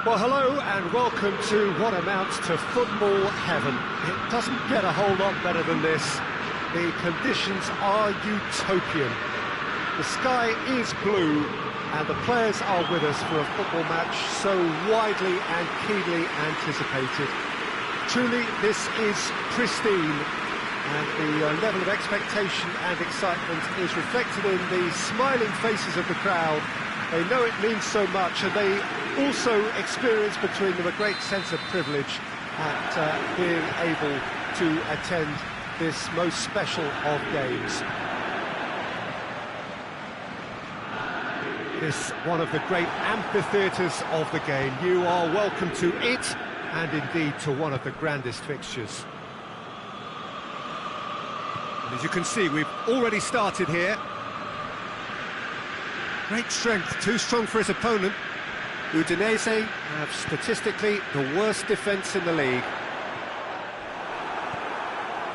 Well, hello and welcome to what amounts to football heaven. It doesn't get a whole lot better than this. The conditions are utopian. The sky is blue and the players are with us for a football match so widely and keenly anticipated. Truly, this is pristine, and the level of expectation and excitement is reflected in the smiling faces of the crowd. They know it means so much, and they also experience between them a great sense of privilege at being able to attend this most special of games. This one of the great amphitheatres of the game. You are welcome to it, and indeed to one of the grandest fixtures. And as you can see, we've already started here. Great strength, too strong for his opponent. Udinese have statistically the worst defence in the league.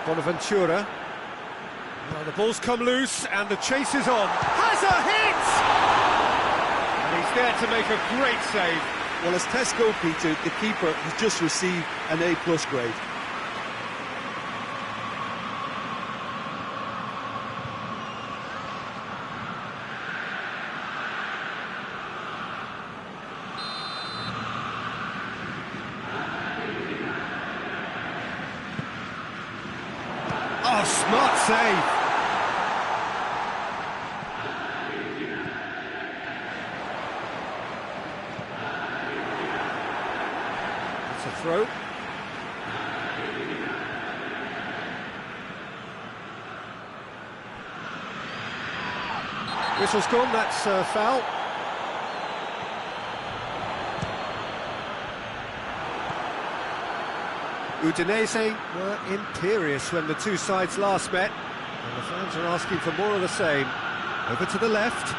Bonaventura. Well, the ball's come loose and the chase is on. Has a hit! And he's there to make a great save. Well, as tests go, Peter, the keeper has just received an A+ grade. Oh, smart save! That's a throw. Whistle's gone, that's a foul. Udinese were imperious when the two sides last met, and the fans are asking for more of the same. Over to the left,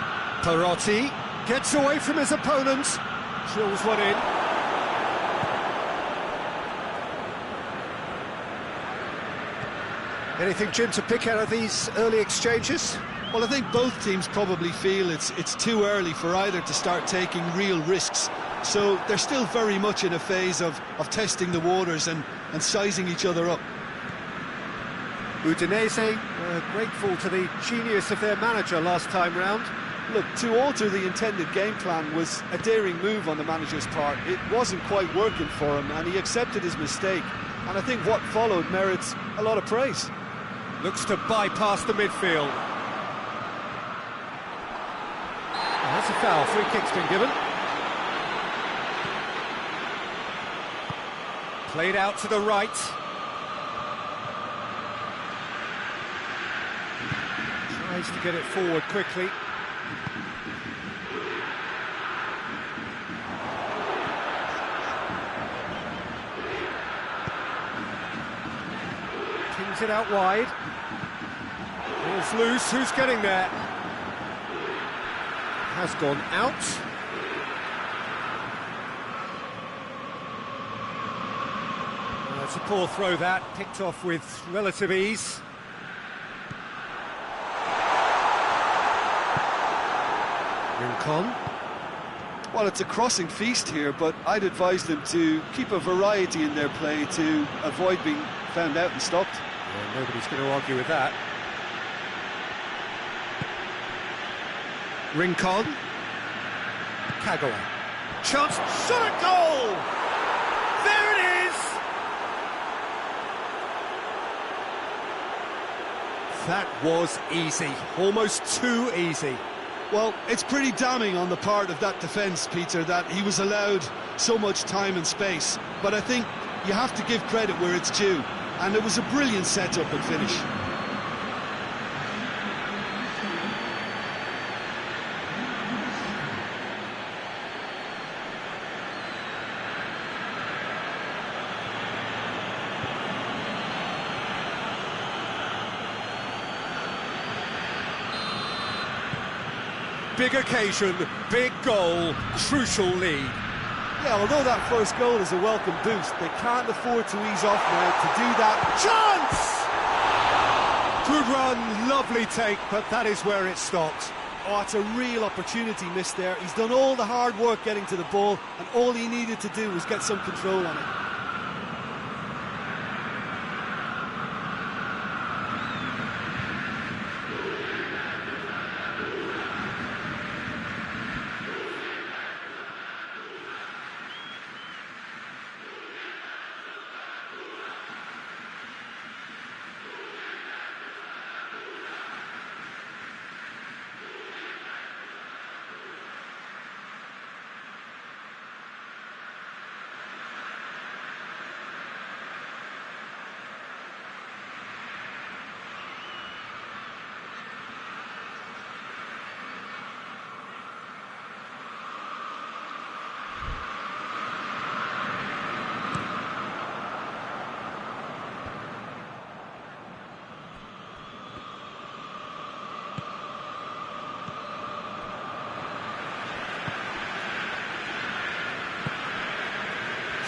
Perotti gets away from his opponent, drills one in. Anything, Jim, to pick out of these early exchanges? Well, I think both teams probably feel it's too early for either to start taking real risks. So they're still very much in a phase of testing the waters and sizing each other up. Udinese were grateful to the genius of their manager last time round. Look, to alter the intended game plan was a daring move on the manager's part. It wasn't quite working for him, and he accepted his mistake. And I think what followed merits a lot of praise. Looks to bypass the midfield. Oh, that's a foul. Free kick's been given. Played out to the right. Tries to get it forward quickly. Pings it out wide. Ball's loose. Who's getting there? Has gone out. It's a poor throw that, picked off with relative ease. Rincon. Well, it's a crossing feast here, but I'd advise them to keep a variety in their play to avoid being found out and stopped. Yeah, nobody's going to argue with that. Rincon. Kagawa. Chance, shot at goal! There it is! That was easy, almost too easy. Well, it's pretty damning on the part of that defence, Peter, that he was allowed so much time and space. But I think you have to give credit where it's due, and it was a brilliant setup and finish. Big occasion, big goal, crucial lead. Yeah, although that first goal is a welcome boost, they can't afford to ease off now to do that. Chance! Good run, lovely take, but that is where it stopped. Oh, it's a real opportunity missed there. He's done all the hard work getting to the ball, and all he needed to do was get some control on it.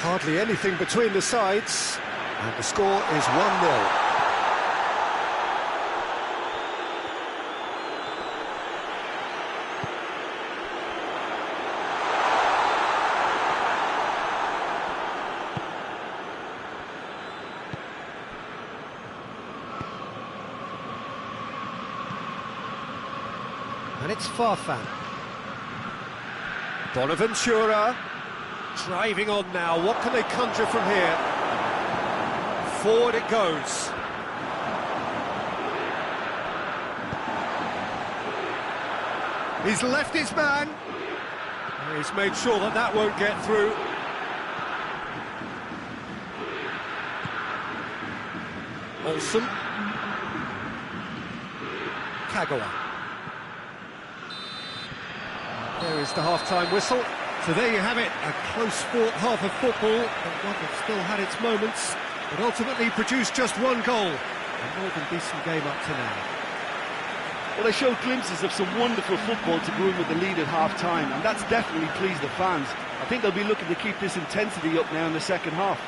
Hardly anything between the sides, and the score is 1-0. And it's Farfan. Bonaventura. Driving on now, what can they conjure from here? Forward it goes. He's left his man. He's made sure that that won't get through. Olsen. Kagawa. There is the half-time whistle. So there you have it, a close-fought half of football, but one that still had its moments, but ultimately produced just one goal. A more than decent game up to now. Well, they showed glimpses of some wonderful football to go in with the lead at half-time, and that's definitely pleased the fans. I think they'll be looking to keep this intensity up now in the second half.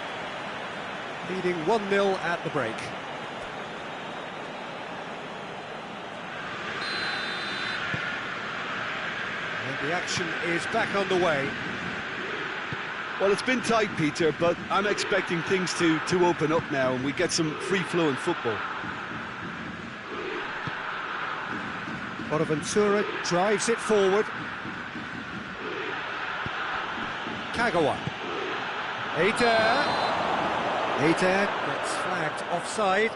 Leading 1-0 at the break. The action is back underway. Well, it's been tight, Peter, but I'm expecting things to open up now and we get some free-flowing football. Bonaventura drives it forward. Kagawa. Eder gets flagged offside.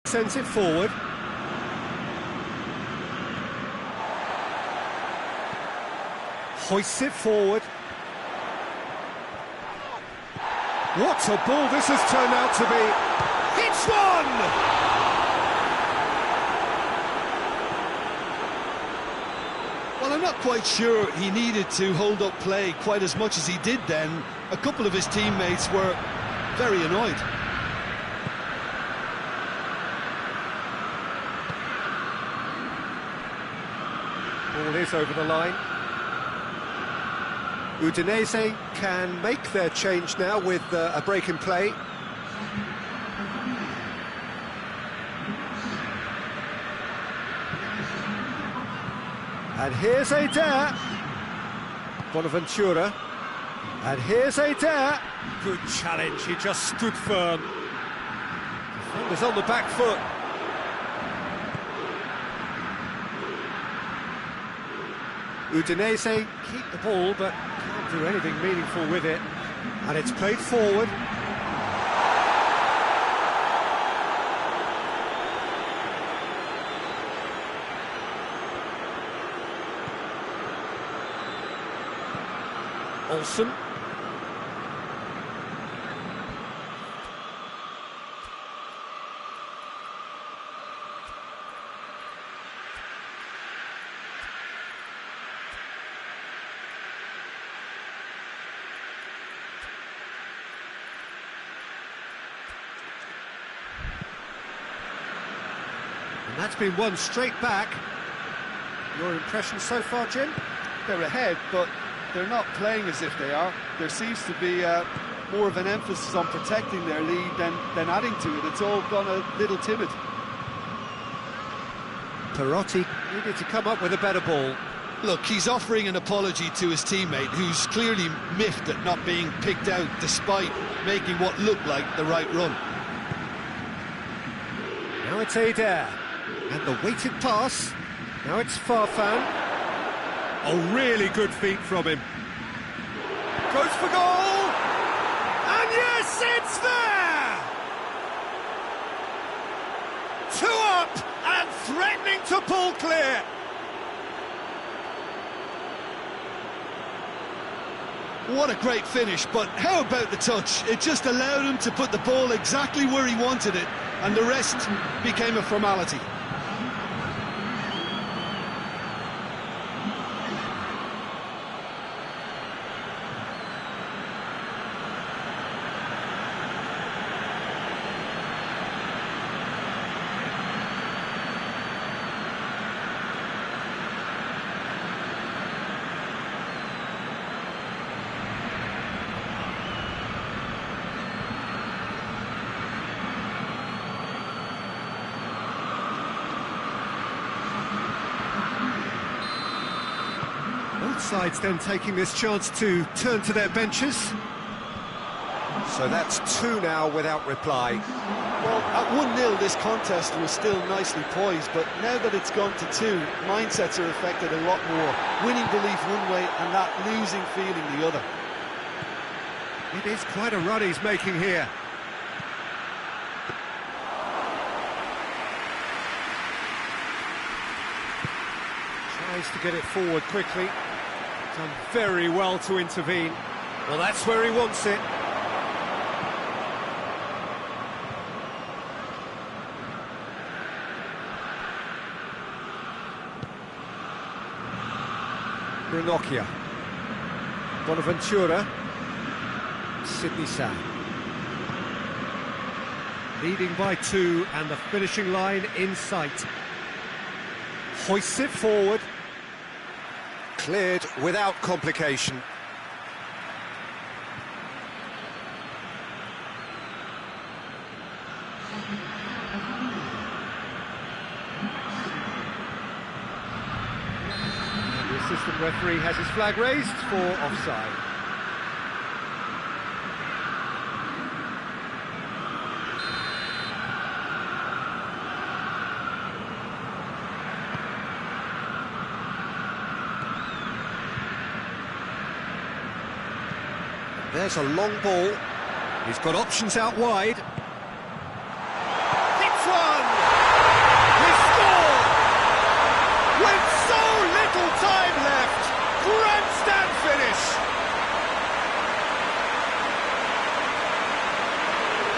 Sends it forward. Hoists it forward. What a ball this has turned out to be. It's one! Well, I'm not quite sure he needed to hold up play quite as much as he did then. A couple of his teammates were very annoyed. Ball is over the line. Udinese can make their change now with a break in play. And here's Eder. Bonaventura. And here's Eder. Good challenge, he just stood firm. Defenders on the back foot. Udinese keep the ball, but can't do anything meaningful with it. And it's played forward. Olsen. And that's been one straight back. Your impression so far, Jim? They're ahead, but they're not playing as if they are. there seems to be more of an emphasis on protecting their lead than adding to it. It's all gone a little timid. Perotti needed to come up with a better ball. Look, he's offering an apology to his teammate, who's clearly miffed at not being picked out despite making what looked like the right run. Now it's Adair, and the weighted pass. Now it's Farfan. Oh, really good feet from him. Goes for goal! And yes, it's there! 2 up and threatening to pull clear. What a great finish, but how about the touch? It just allowed him to put the ball exactly where he wanted it, and the rest became a formality. Both sides then taking this chance to turn to their benches. So that's 2 now without reply. Well, at 1-0 this contest was still nicely poised, but now that it's gone to 2, mindsets are affected a lot more. Winning belief one way and that losing feeling the other. It is quite a run he's making here. Tries to get it forward quickly. Done very well to intervene. Well, that's where he wants it. Ranocchia. Bonaventura. Sidney Sam. Leading by 2 and the finishing line in sight. Hoists it forward. Cleared without complication. And the assistant referee has his flag raised for offside. There's a long ball. He's got options out wide. Hits one! He scored! With so little time left! Grandstand finish!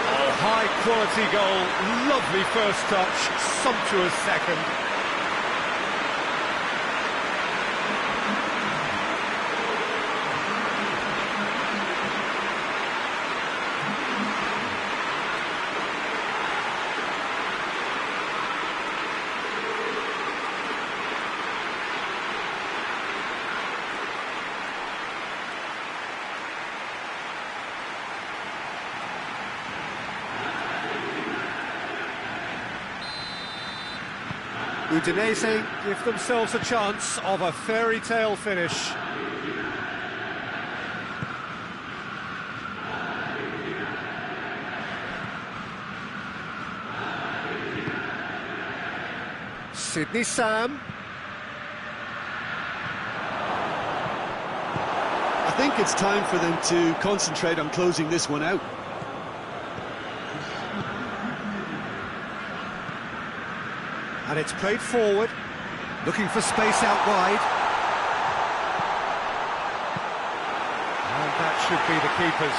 Oh, high quality goal. Lovely first touch. Sumptuous second. Udinese give themselves a chance of a fairy tale finish. Sidney Sam. I think it's time for them to concentrate on closing this one out. And it's played forward, looking for space out wide. And that should be the keepers.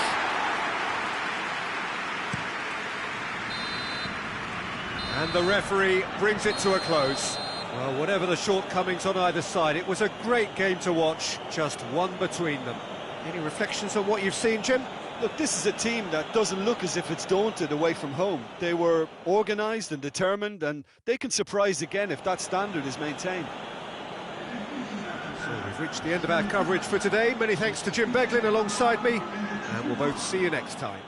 And the referee brings it to a close. Well, whatever the shortcomings on either side, it was a great game to watch, just one between them. Any reflections on what you've seen, Jim? Look, this is a team that doesn't look as if it's daunted away from home. They were organised and determined, and they can surprise again if that standard is maintained. So We've reached the end of our coverage for today. Many thanks to Jim Beglin alongside me, and we'll both see you next time.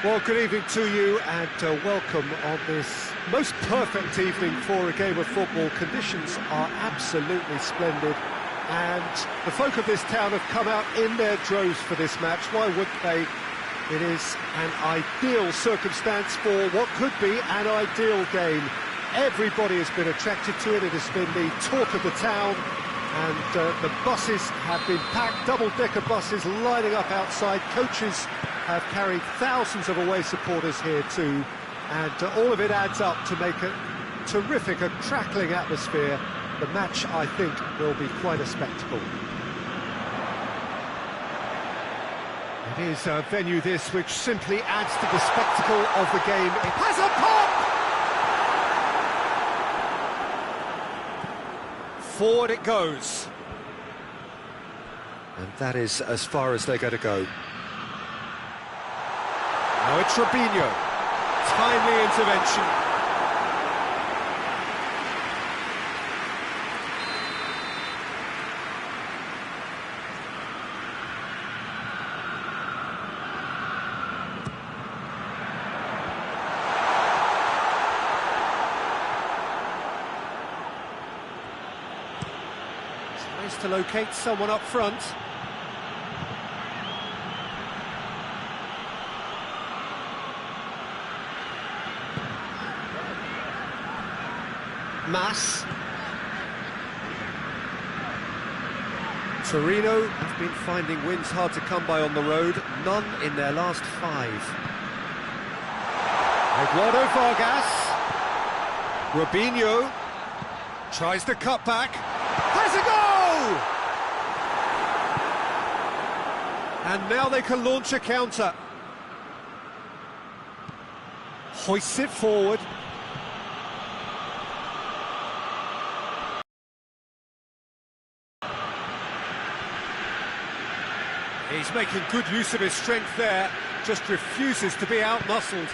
Well, good evening to you and welcome on this most perfect evening for a game of football. Conditions are absolutely splendid and the folk of this town have come out in their droves for this match. Why wouldn't they? It is an ideal circumstance for what could be an ideal game. Everybody has been attracted to it. It has been the talk of the town and the buses have been packed, double-decker buses lining up outside. Coaches have carried thousands of away supporters here too, and all of it adds up to make a terrific, a crackling atmosphere. The match, I think, will be quite a spectacle. It is a venue this which simply adds to the spectacle of the game. It has a pop! Forward it goes. And that is as far as they're going to go. Now it's Robinho. Timely intervention. It's nice to locate someone up front. Mas. Torino have been finding wins hard to come by on the road, none in their last 5. Eduardo Vargas, Robinho, tries the cut back, has a goal! And now they can launch a counter. Hoists it forward. He's making good use of his strength there, just refuses to be out-muscled.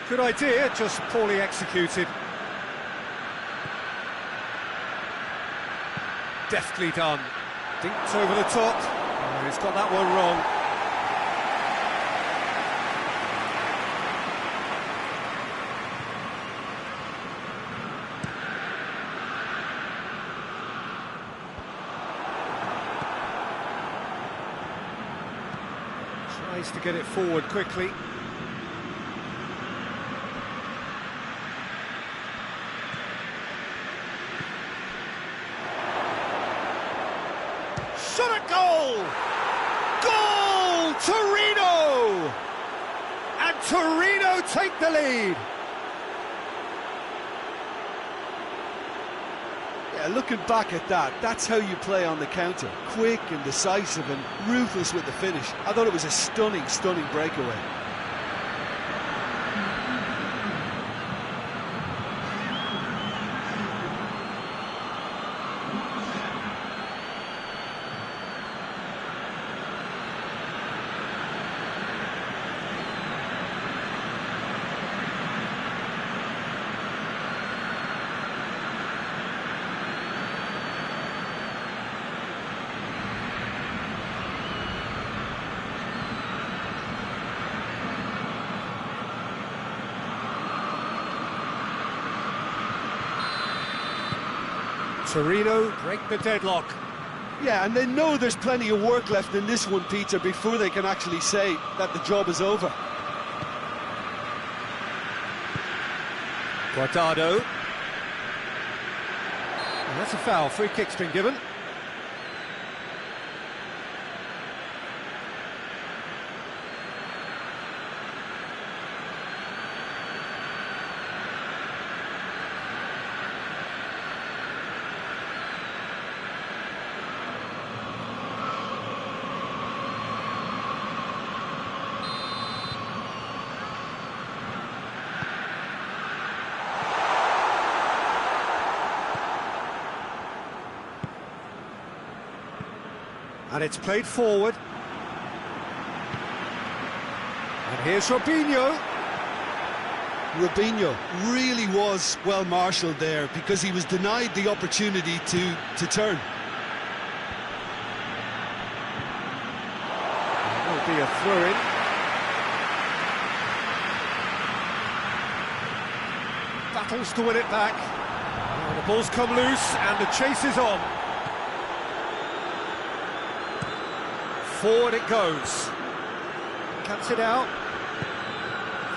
Good idea, just poorly executed. Deftly done. Dinked over the top. Oh, he's got that one wrong. Tries to get it forward quickly. Shot at goal! Goal! Torino! And Torino take the lead. Yeah, looking back at that, that's how you play on the counter. Quick and decisive and ruthless with the finish. I thought it was a stunning, stunning breakaway. Torino break the deadlock. Yeah, and they know there's plenty of work left in this one, Peter, before they can actually say that the job is over. Guardado. And that's a foul. Free kick's been given. And it's played forward. And here's Robinho. Robinho really was well marshalled there because he was denied the opportunity to turn. Will be a throw-in. Battles to win it back. Well, the ball's come loose and the chase is on. Forward it goes. Cuts it out.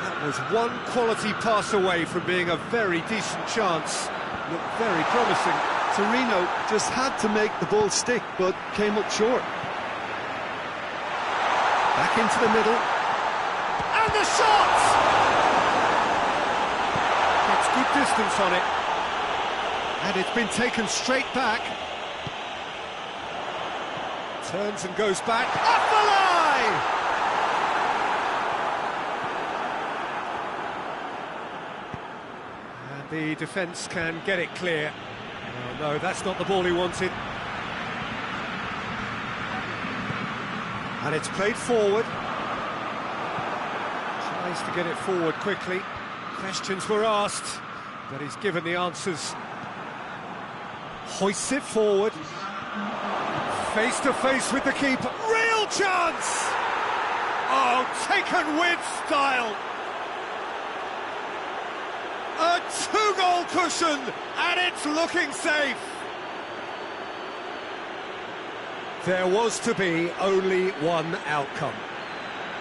That was one quality pass away from being a very decent chance. Looked very promising. Torino just had to make the ball stick, but came up short. Back into the middle. And the shot! Gets good distance on it. And it's been taken straight back. Turns and goes back, up the line! And the defence can get it clear. Oh no, that's not the ball he wanted. And it's played forward. Tries to get it forward quickly. Questions were asked, but he's given the answers. Hoists it forward. Face to face with the keeper. Real chance! Oh, taken with style. A 2-goal cushion, and it's looking safe. There was to be only one outcome.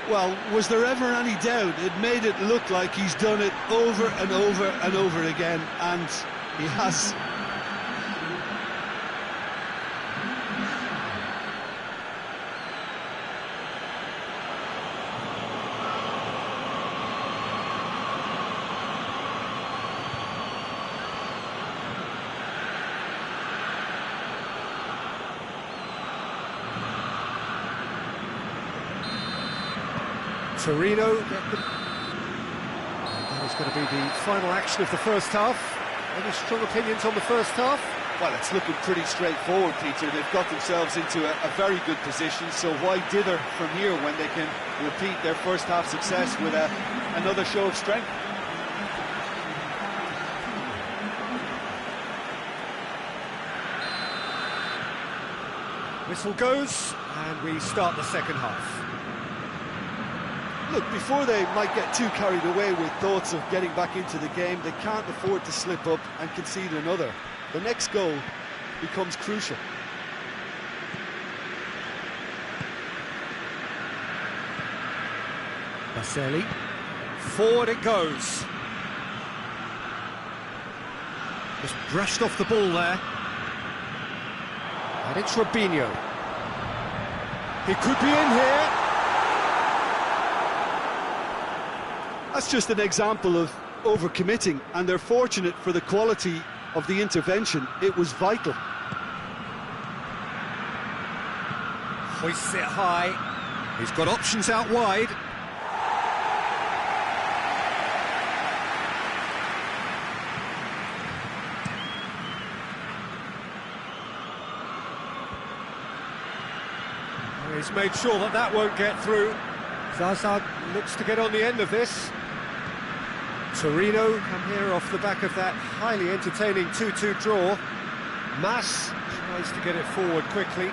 Well, was there ever any doubt? It made it look like he's done it over and over and over again, and He has. Torino get the... That is going to be the final action of the first half. Any strong opinions on the first half? Well, it's looking pretty straightforward, Peter. They've got themselves into a very good position, so why dither from here when they can repeat their first half success with another show of strength? Whistle goes, and we start the second half. Look, before they might get too carried away with thoughts of getting back into the game, they can't afford to slip up and concede another. The next goal becomes crucial. Baselli, forward it goes. Just brushed off the ball there. And it's Robinho. He could be in here. That's just an example of overcommitting, and they're fortunate for the quality of the intervention. It was vital. Hoists it high. He's got options out wide. He's made sure that that won't get through. Zaza looks to get on the end of this. Torino come here off the back of that highly entertaining 2-2 draw. Mas tries to get it forward quickly.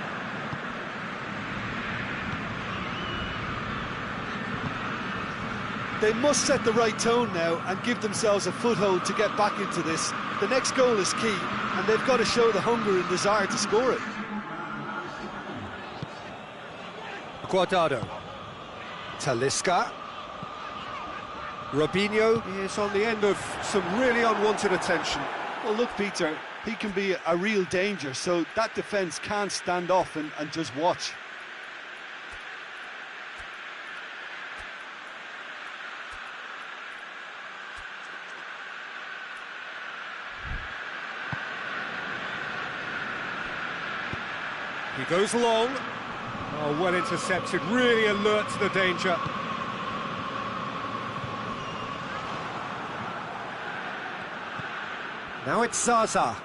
They must set the right tone now and give themselves a foothold to get back into this. The next goal is key, and they've got to show the hunger and desire to score it. Guardado. Talisca. Robinho is on the end of some really unwanted attention. Well, look, Peter, he can be a real danger, so that defence can't stand off and just watch. He goes long. Oh, well intercepted, really alert to the danger. Now it's Zaza.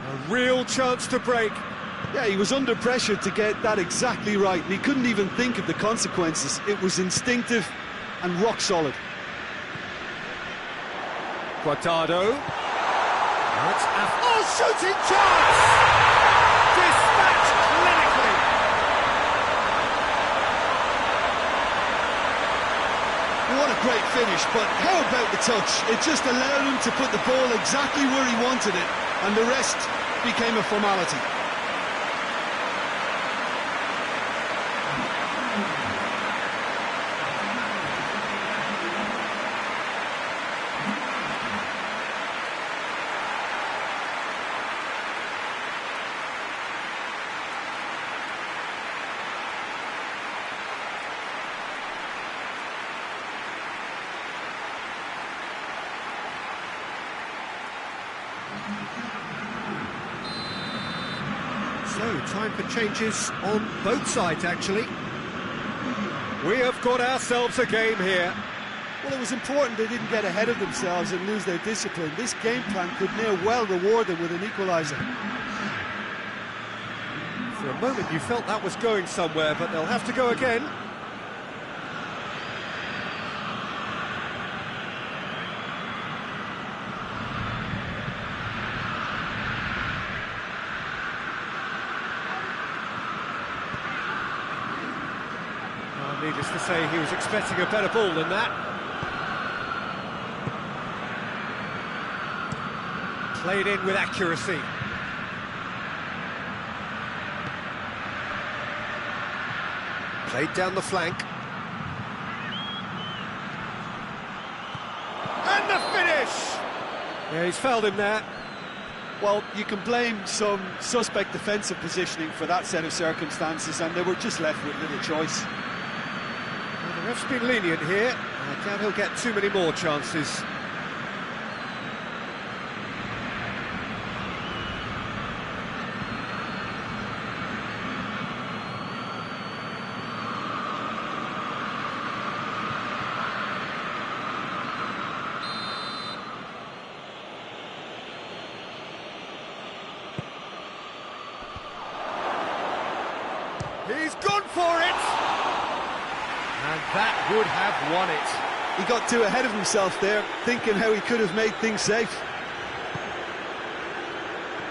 A real chance to break. Yeah, he was under pressure to get that exactly right, and he couldn't even think of the consequences. It was instinctive and rock solid. Guardado. Now it's shooting chance! Dispatched clinically. What a great finish, but how about the touch? It just allowed him to put the ball exactly where he wanted it, and the rest became a formality. So, time for changes on both sides, actually. We have got ourselves a game here. Well, it was important they didn't get ahead of themselves and lose their discipline. This game plan could near well reward them with an equaliser. For a moment you felt that was going somewhere, but they'll have to go again. Needless to say, he was expecting a better ball than that. Played in with accuracy. Played down the flank. And the finish! Yeah, he's fouled him there. Well, you can blame some suspect defensive positioning for that set of circumstances, and they were just left with little choice. Well, the ref's been lenient here. I doubt he'll get too many more chances. He's gone for it! And that would have won it. He got too ahead of himself there, thinking how he could have made things safe.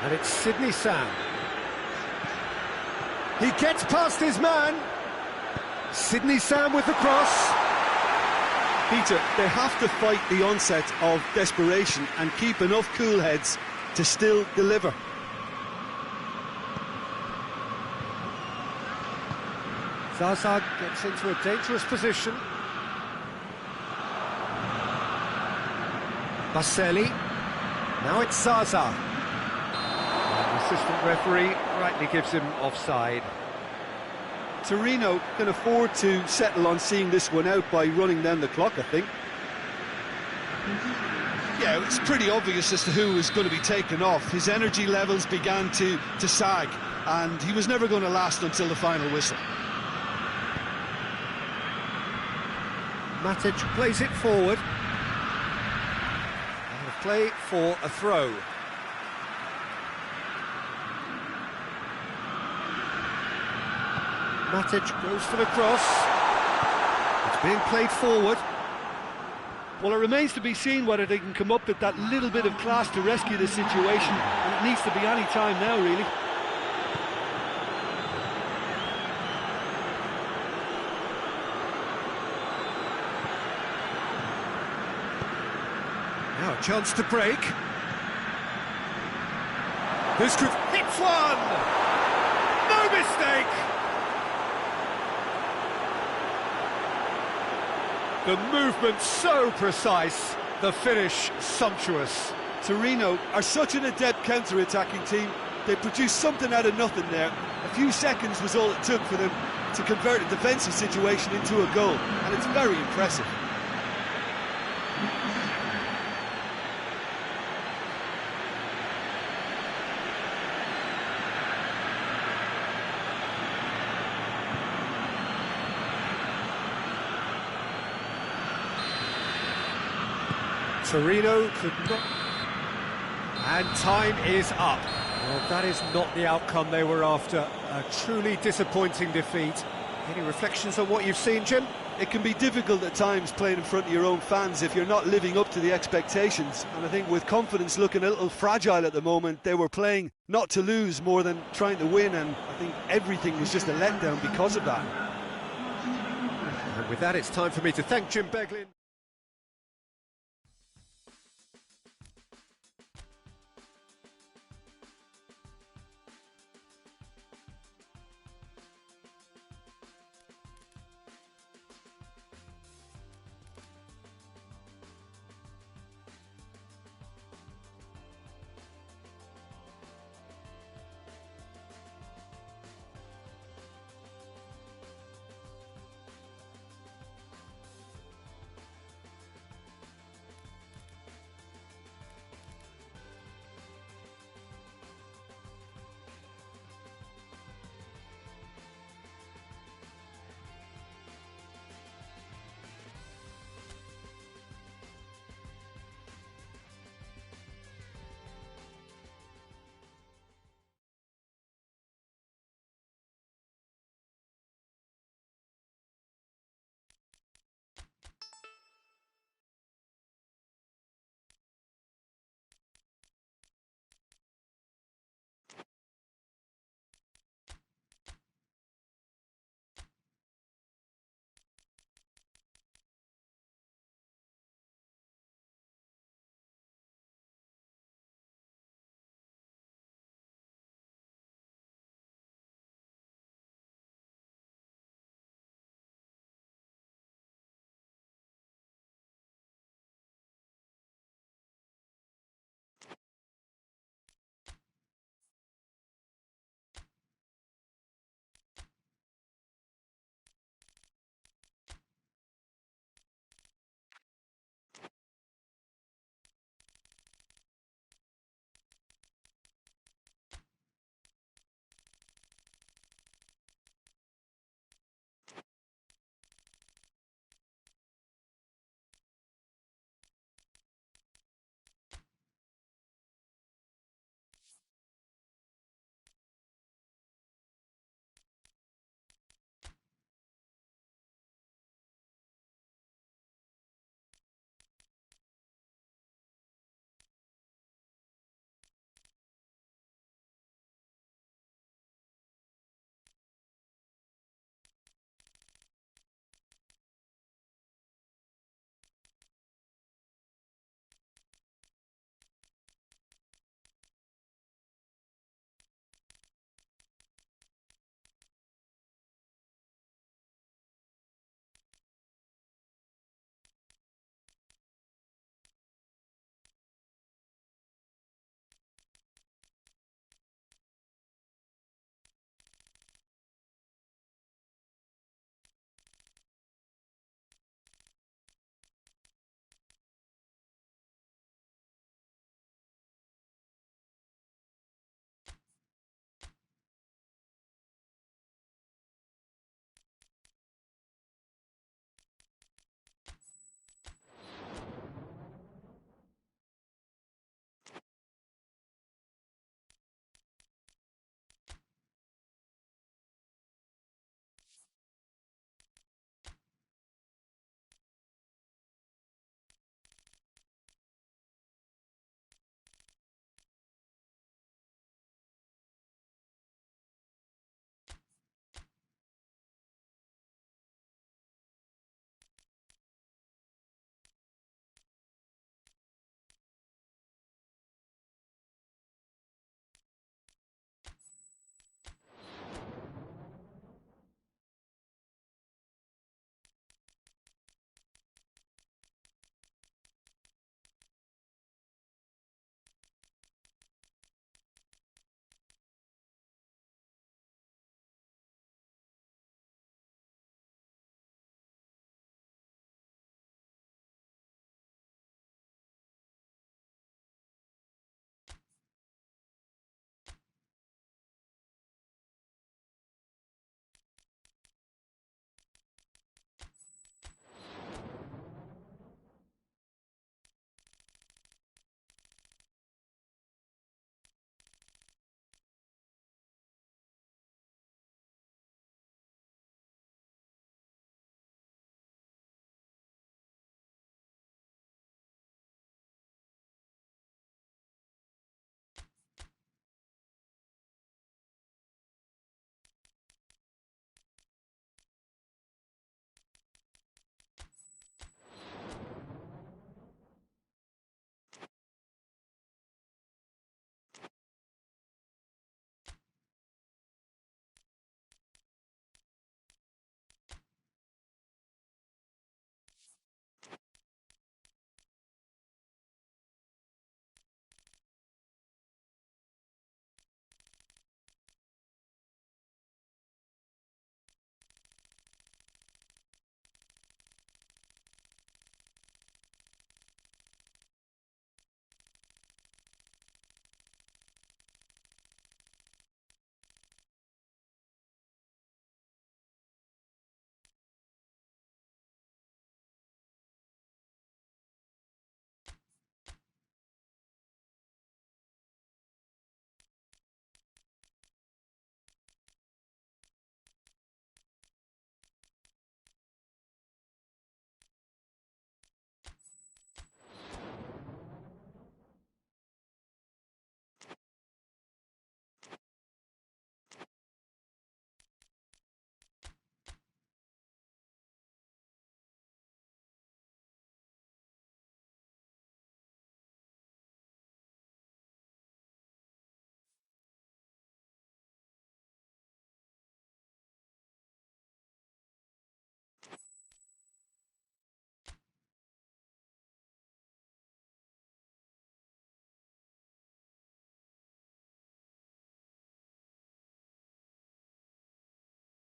And it's Sidney Sam. He gets past his man. Sidney Sam with the cross. Peter, they have to fight the onset of desperation and keep enough cool heads to still deliver. Zaza gets into a dangerous position. Baselli. Now it's Zaza. And the assistant referee rightly gives him offside. Torino can afford to settle on seeing this one out by running down the clock, I think. Yeah, it's pretty obvious as to who was going to be taken off. His energy levels began to sag, and he was never going to last until the final whistle. Matic plays it forward. And a play for a throw. Matic goes for the cross. It's being played forward. Well, it remains to be seen whether they can come up with that little bit of class to rescue the situation, and it needs to be any time now, really. Now a chance to break. This could hit one! No mistake! The movement so precise, the finish sumptuous. Torino are such an adept counter-attacking team. They produced something out of nothing there. A few seconds was all it took for them to convert a defensive situation into a goal, and it's very impressive. Torino could not... And time is up. Well, that is not the outcome they were after. A truly disappointing defeat. Any reflections on what you've seen, Jim? It can be difficult at times playing in front of your own fans if you're not living up to the expectations. And I think with confidence looking a little fragile at the moment, they were playing not to lose more than trying to win. And I think everything was just a letdown because of that. And with that, it's time for me to thank Jim Beglin.